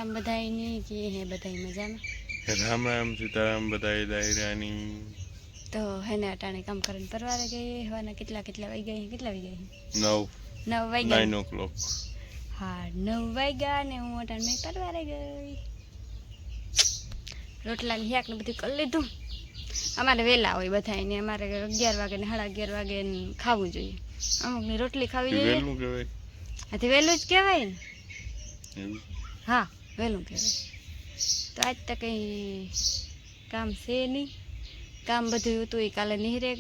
राम बधाई नहीं किए हैं बधाई मजा में राम राम सीताराम बधाई दायरानी तो है ना अटाणे काम करने परवारे गए हवाना कितला कितला वाई गए कितला वाई गए 9 वाई गए 9 o'clock हाँ 9 वाई गया ने हूँ अटाणे में परवारे गई रोटला लिया ने બધું કરી લીધું અમારે વેલા હોય બધાને અમારે 11 વાગે ને 11:30 વાગે ખાવું જોઈએ અમુકને રોટલી ખાવી જોઈએ વેલું કહેવાય આથી વેલું જ કહેવાય ને એવું હા વેલું કહેવાય તો આજ તો કંઈ કામ છે નહીં કામ બધું હતું એ કાલે નિહરે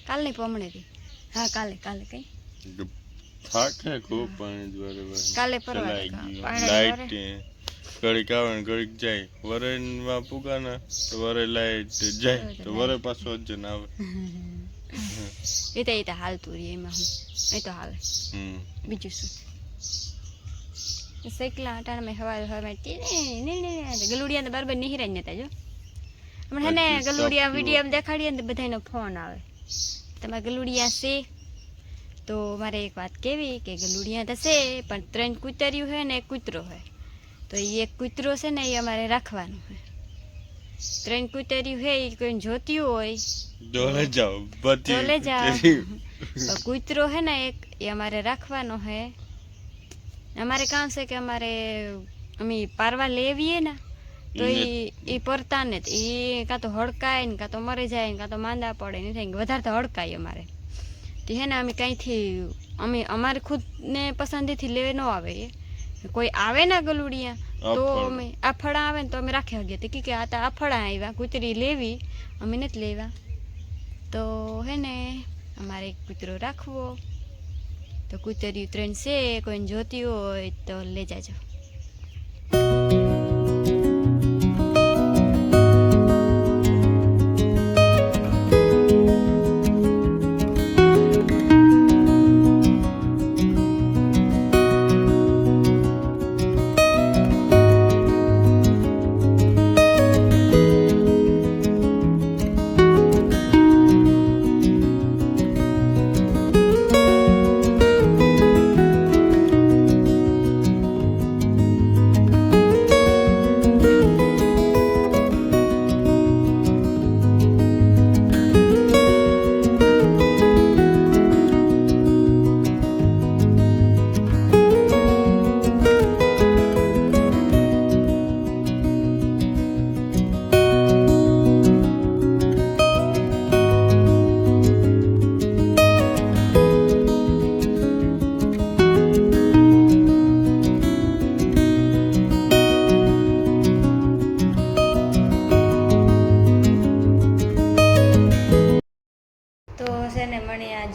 કાલ નહીં પમણેથી હા કાલે કાલે કંઈ થાકે ખૂબ પાણી દ્વારે કાલે પરવા લાઈટ ઘડીક આવે ને ઘડીક જાય વરેમાં પુગાના તો વરે લાઈટ જાય તો વરે પાછો જ ને આવે એ તો હાલતું રહી એમાં હું એ તો હાલે બીજું શું સૈકલા અટાણ મેં હવા ગલુડિયા ને બરાબર નિહરાઈ નતા જો હમણાં ને ગલુડિયા વિડીયો દેખાડીએ ને બધાનો ફોન આવે તમારે ગલુડિયા છે તો મારે એક વાત કેવી કે ગલુડિયા તો છે પણ 3 કૂતર્યું હોય ને એક કૂતરો હોય તો એ એક કૂતરો છે ને એ અમારે રાખવાનું હોય 3 કૂતર્યું હોય એ કોઈ જોતી હોય ડોલે જાઓ ડોલે જાઓ કૂતરો હે ને એક એ અમારે રાખવાનો હે અમારે કામ છે કે અમારે અમે પારવા લેવીએ ને તો એ પરતા ને એ કાં તો હડકાય ને કાં તો મરી જાય ને કાં તો માંદા પડે ને થાય વધારે તો હડકાય અમારે તો હે ને અમે કાંઈથી અમે અમારે ખુદને પસંદીથી લેવે ન આવે કોઈ આવે ને ગલુડિયા તો અમે આફળા આવે ને તો અમે રાખી શકીએ કે આ તો આફળા આવ્યા કૂતરી લેવી અમે નથી લેવા તો હે ને અમારે એક કૂતરો રાખવો તો કૂતર્યું 3 છે કોઈને જોતી હોય તો લઈ જાજો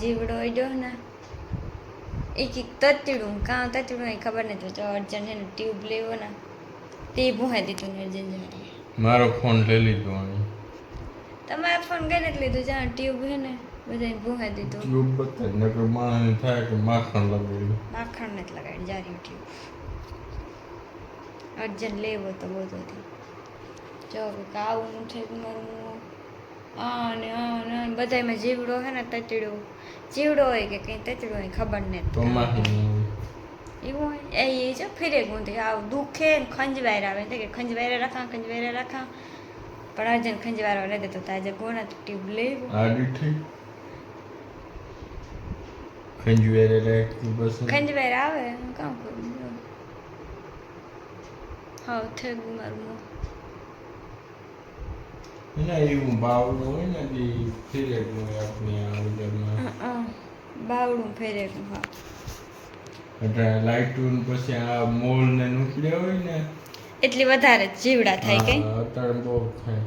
જીવડો અડ્યો ને એક તતડું કાં તતડું એ ખબર નથી તો અર્જન છે ને ટ્યુબ લેવો ને તે ભૂહાઈ દીધું ને અર્જન જારી મારો ફોન લઈ લીધો તમારો ફોન કઈ નથી લીધું જ્યાં ટ્યુબ છે ને બધાને ભૂહાઈ દીધું ટ્યુબ બતાય નકર માણસને થાય કે માખણ લગાડ્યું માખણ નથી લગાડી જારી ટ્યુબ અર્જન લેવો તો બોલતો હતી જો કાવું થઈ મારું અને બધામાં જીવડો હે ને તતડો જીવડો હોય કે કંઈ તતડો હોય ખબર નથી એવું હોય એ જો ફિરે ગુંથી આવ દુખે ને ખંજવાયર આવે કે ખંજવાયરે રાખા પણ અર્જન ખંજવારો નથી દેતો તાજે ગોણા ટ્યુબ લેવું ખંજવાયર આવે કામ કરું હા થઈ ગયું મારું ના એવું બાવડું હોય ને તે ફેરેકું હોય આપણી આ ઉદરમાં બાવડું ફેરેકું હા એટલે લાઈટું પછી આ મોલ ને નીકળ્યા હોય ને એટલી વધારે જીવડા થાય કઈ અત્યારે બહુ થાય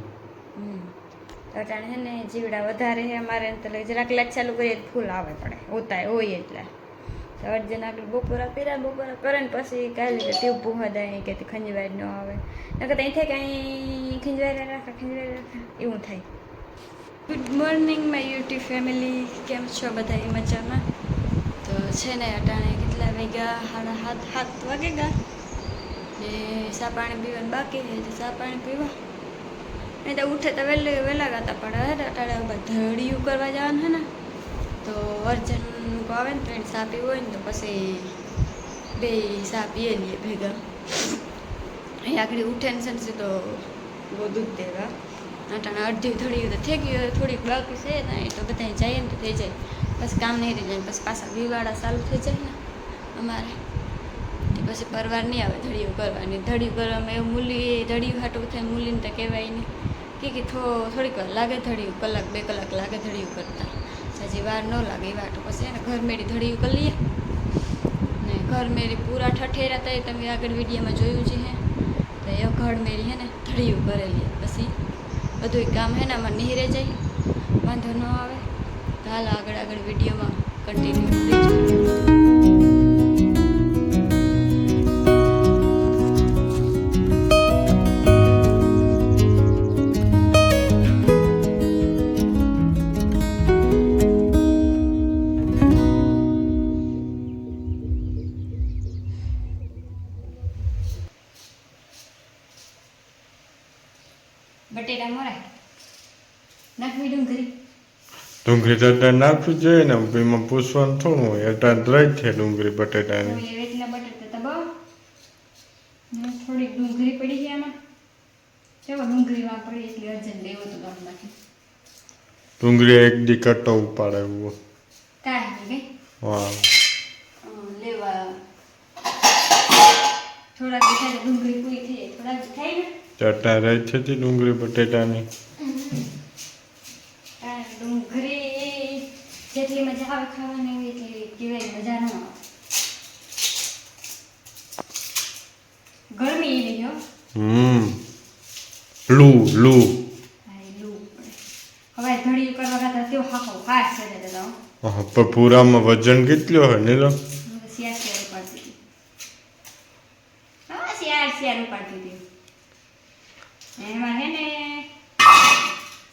અટાણે હે ને જીવડા વધારે હે અમારે તો જરાક લાઈટ ચાલુ કરીએ ફૂલ આવે પડે ઉતાય હોય એટલે તો અર્જન આગળ બપોરા કરે ને પછી કાલે ટ્યુબ ભૂવા દે કે ખંજવાય ન આવે નકર ત્યાં થાય કાંઈ ખંજવાય રાખે એવું થાય good morning my YouTube family કેમ છો બધા એ મજામાં તો છે ને અટાણે કેટલા વાગ્યા 7:30 વાગે ગયા ને ચા પાણી પીવાનું બાકી છે તો ચા પાણી પીવા નહીં તો ઉઠે તો વહેલા ગાતા પડે અટાણે ધડિયું કરવા જવાનું છે ને તો અર્જન આવે ને તો એને ચા પીવો હોય ને તો પછી બે ચા પીએ લઈએ ભેગા અહીં આગળ ઉઠે ને છે ને સીધો બહુ દૂધ દેવા આટાણે અડધી ધડી તો થઈ ગયું થોડીક બાકી છે ને એ તો બધા જઈએ ને તો થઈ જાય પછી કામ નહીં રહી જાય પછી પાછા વિવાળા ચાલુ થઈ જાય ને અમારે પછી પરવાર નહીં આવે ધડીઓ કરવાની ધડીઓ કરવામાં એવું મૂલી ધડીયું હાટું થાય મૂલીને તો કહેવાય નહીં કે થોડીક વાર લાગે ધડીયું કલાક 2 કલાક લાગે ધડીયું કરતા હજી વાર ન લાગે એ વાટું પછી એને ઘર મેળી ધડીયું કરી લઈએ ને ઘર મેળી પૂરા ઠઠેરા થાય તમે આગળ વિડીયોમાં જોયું છે હે તો એ ઘર મેળી હે ને ધડીયું કરેલી પછી બધું કામ હે ને આમાં નીહરે જાય વાંધો ન આવે તો હાલ આગળ વિડીયોમાં કન્ટિન્યુ રહેજો. બટેટા મોરાય નાખવી ડુંગળી તો અત્યારે નાખવું જોઈએ ને એમાં પૂછવાનું થોડું હોય અત્યારે દ્રજ છે ડુંગળી બટેટાની વેચના બટેટા તો બહુ થોડીક ડુંગળી પડી છે આમાં ચાલો ડુંગળીમાં પડી એટલે અર્જન્ટ લેવો તો ગામમાંથી ડુંગળી એક દી કટો ઉપાડે એવું કાંઈ હા લેવા થોડાક થાય ડુંગળી પૂરી થઈ જાય થોડાક થાય ને ચટણા રહી છે તે ડુંગળી બટેટાની ડુંગળી જેટલી મજા આવે ખાવાની એટલી કેવાય મજા ન આવે ગરમી એવી હો લૂ લૂ પડે હવે ઘડી કરવા કરતા તેઓ હાકો ખાસ છે દાદા પણ પૂરામાં વજન કેટલું હોય નીલો શિયાર ઉપાડતી હતી એમાં હે ને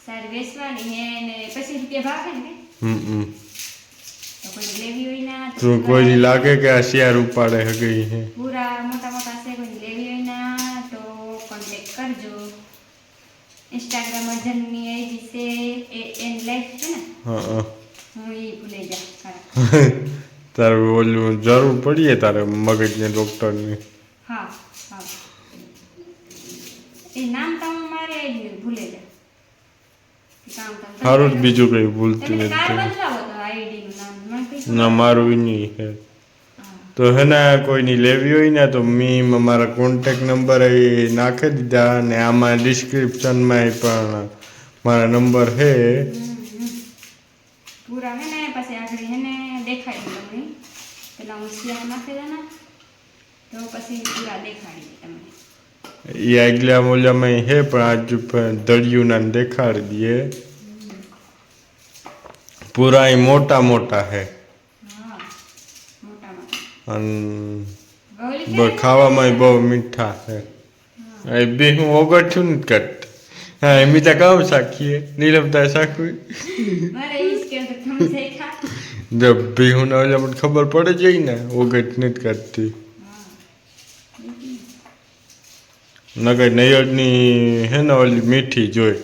સારી વેચવાની હે ને 25 રૂપિયા ભાવ હે ને તો કોઈ લેવી હોય ના તો કોઈ લાગે કે આ શિયાર ઉપાડે હગઈ હે પૂરા મોટા છે કોઈ લેવી હોય ના તો કોન્ટેક્ટ કરજો ઇન્સ્ટાગ્રામ અજનની આઈડી છે એન લાઈફ છે ને હા હું એ ભૂલી જા તારે ઓલું જરૂર પડીએ તારે મગજને ડોક્ટરની હા એ નામ તો મારે ભૂલે જા સારું જ બીજું કઈ ભૂલતી નથી ના મારું નહીં હે તો હે ને કોઈની લેવી હોય ને તો મેં મારા કોન્ટેક્ટ નંબર એ નાખી દીધા અને આમાં ડિસ્ક્રિપ્શનમાં પણ મારા નંબર હે પૂરા હે ને પછી આગળ હે ને દેખાડી તમને પેલા હું શિયાળ નાખી દે ને તો પછી પૂરા દેખાડી તમને એ આગલા મૂલ્યમાં હે પણ આજ દળિયું ના દેખાડી દઈએ પૂરા એ મોટા મોટા હે અને ખાવામાં બહુ મીઠા છે એ બે હું ઓગળશું ને કટ હા એમ તો કામ શાકીએ નીલમતા શાકવી જબ બી હું મને ખબર પડે જઈ ને ઓગટ નથી કરતી નગર નૈયડની હે ને ઓલી મીઠી જોઈ